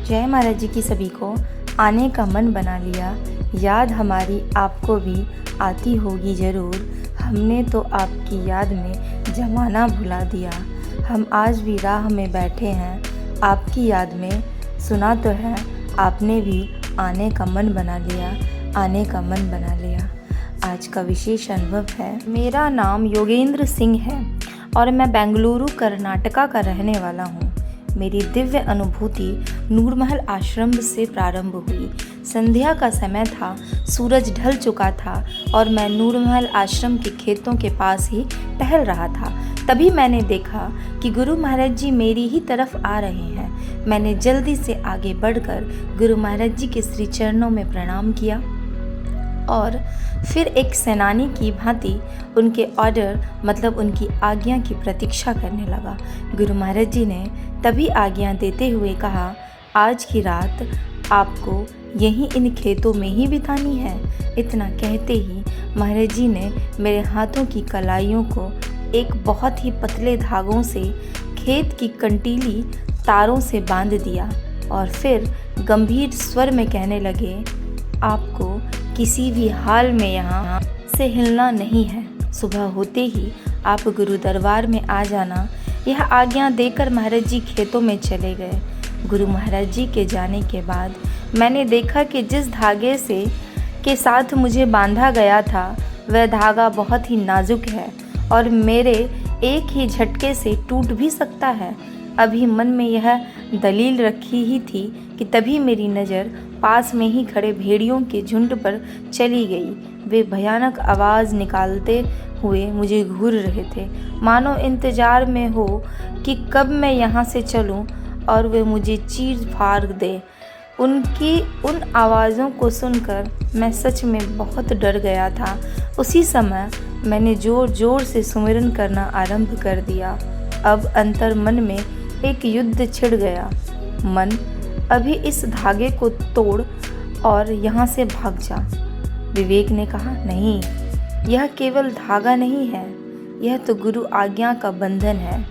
जय महाराज जी की सभी को। आने का मन बना लिया, याद हमारी आपको भी आती होगी ज़रूर। हमने तो आपकी याद में ज़माना भुला दिया। हम आज भी राह में बैठे हैं आपकी याद में। सुना तो है आपने भी आने का मन बना लिया, आने का मन बना लिया। आज का विशेष अनुभव है। मेरा नाम योगेंद्र सिंह है और मैं बेंगलुरु कर्नाटका का रहने वाला हूँ। मेरी दिव्य अनुभूति नूरमहल आश्रम से प्रारंभ हुई। संध्या का समय था, सूरज ढल चुका था और मैं नूरमहल आश्रम के खेतों के पास ही टहल रहा था। तभी मैंने देखा कि गुरु महाराज जी मेरी ही तरफ आ रहे हैं। मैंने जल्दी से आगे बढ़कर गुरु महाराज जी के श्री चरणों में प्रणाम किया और फिर एक सेनानी की भांति उनके ऑर्डर मतलब उनकी आज्ञा की प्रतीक्षा करने लगा। गुरु महाराज जी ने तभी आज्ञा देते हुए कहा, आज की रात आपको यहीं इन खेतों में ही बितानी है। इतना कहते ही महाराज जी ने मेरे हाथों की कलाइयों को एक बहुत ही पतले धागों से खेत की कंटीली तारों से बांध दिया और फिर गंभीर स्वर में कहने लगे, आपको किसी भी हाल में यहाँ से हिलना नहीं है। सुबह होते ही आप गुरु दरबार में आ जाना। यह आज्ञा देकर महाराज जी खेतों में चले गए। गुरु महाराज जी के जाने के बाद मैंने देखा कि जिस धागे से के साथ मुझे बांधा गया था वह धागा बहुत ही नाजुक है और मेरे एक ही झटके से टूट भी सकता है। अभी मन में यह दलील रखी ही थी कि तभी मेरी नज़र पास में ही खड़े भेड़ियों के झुंड पर चली गई। वे भयानक आवाज़ निकालते हुए मुझे घूर रहे थे, मानो इंतज़ार में हो कि कब मैं यहाँ से चलूँ और वे मुझे चीर फाड़ दे। उनकी उन आवाज़ों को सुनकर मैं सच में बहुत डर गया था। उसी समय मैंने ज़ोर ज़ोर से सुमिरन करना आरंभ कर दिया। अब अंतर मन में एक युद्ध छिड़ गया। मन, अभी इस धागे को तोड़ और यहाँ से भाग जा। विवेक ने कहा, नहीं, यह केवल धागा नहीं है, यह तो गुरु आज्ञा का बंधन है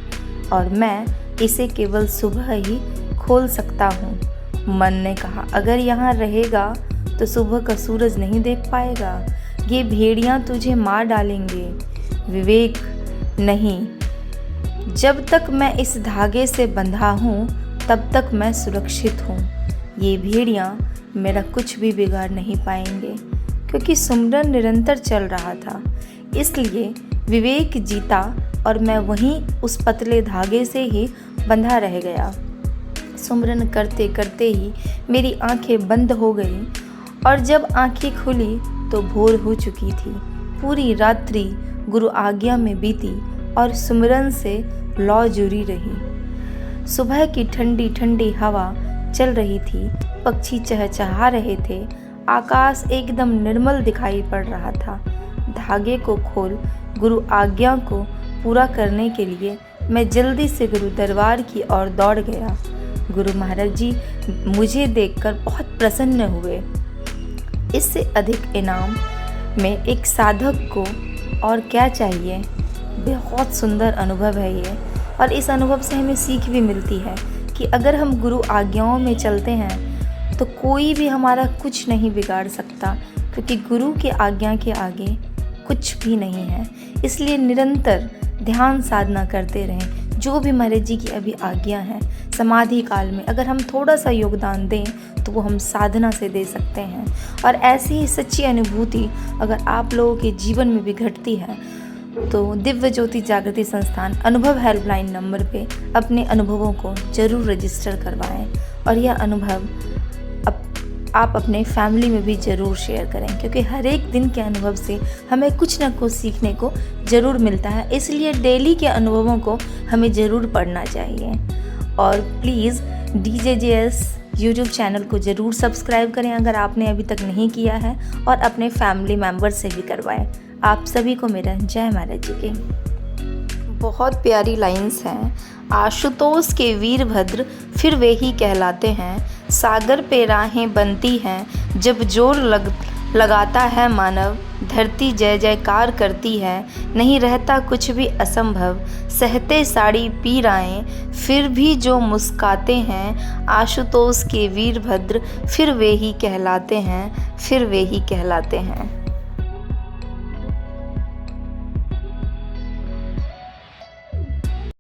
और मैं इसे केवल सुबह ही खोल सकता हूँ। मन ने कहा, अगर यहाँ रहेगा तो सुबह का सूरज नहीं देख पाएगा, ये भेड़ियाँ तुझे मार डालेंगे। विवेक, नहीं, जब तक मैं इस धागे से बंधा हूँ तब तक मैं सुरक्षित हूँ। ये भेड़ियाँ मेरा कुछ भी बिगाड़ नहीं पाएंगे, क्योंकि सुमिरन निरंतर चल रहा था। इसलिए विवेक जीता और मैं वहीं उस पतले धागे से ही बंधा रह गया। सुमिरन करते करते ही मेरी आंखें बंद हो गईं और जब आंखें खुली तो भोर हो चुकी थी। पूरी रात्रि गुरु आज्ञा में बीती और सुमिरन से लौ जुड़ी रही। सुबह की ठंडी ठंडी हवा चल रही थी, पक्षी चहचहा रहे थे, आकाश एकदम निर्मल दिखाई पड़ रहा था। धागे को खोल गुरु आज्ञा को पूरा करने के लिए मैं जल्दी से गुरु दरबार की ओर दौड़ गया। गुरु महाराज जी मुझे देखकर बहुत प्रसन्न हुए। इससे अधिक इनाम में एक साधक को और क्या चाहिए। बहुत सुंदर अनुभव है ये, और इस अनुभव से हमें सीख भी मिलती है कि अगर हम गुरु आज्ञाओं में चलते हैं तो कोई भी हमारा कुछ नहीं बिगाड़ सकता, क्योंकि गुरु के आज्ञा के आगे कुछ भी नहीं है। इसलिए निरंतर ध्यान साधना करते रहें। जो भी महाराज जी की अभी आज्ञा है, समाधि काल में अगर हम थोड़ा सा योगदान दें तो वो हम साधना से दे सकते हैं। और ऐसी ही सच्ची अनुभूति अगर आप लोगों के जीवन में भी घटती है तो दिव्य ज्योति जागृति संस्थान अनुभव हेल्पलाइन नंबर पे अपने अनुभवों को ज़रूर रजिस्टर करवाएं और यह अनुभव आप अपने फैमिली में भी ज़रूर शेयर करें, क्योंकि हर एक दिन के अनुभव से हमें कुछ ना कुछ सीखने को ज़रूर मिलता है। इसलिए डेली के अनुभवों को हमें ज़रूर पढ़ना चाहिए। और प्लीज़ DJJS यूट्यूब चैनल को ज़रूर सब्सक्राइब करें अगर आपने अभी तक नहीं किया है, और अपने फैमिली मेम्बर से भी करवाएं। आप सभी को मेरा जय महाराज जी के। बहुत प्यारी लाइंस हैं। आशुतोष के वीरभद्र फिर वे ही कहलाते हैं, सागर पे राहें बनती हैं जब जोर लगाता है मानव, धरती जय जयकार करती है, नहीं रहता कुछ भी असंभव। सहते सारी पीड़ाएं फिर भी जो मुस्काते हैं, आशुतोष के वीरभद्र फिर वे ही कहलाते हैं, फिर वे ही कहलाते हैं।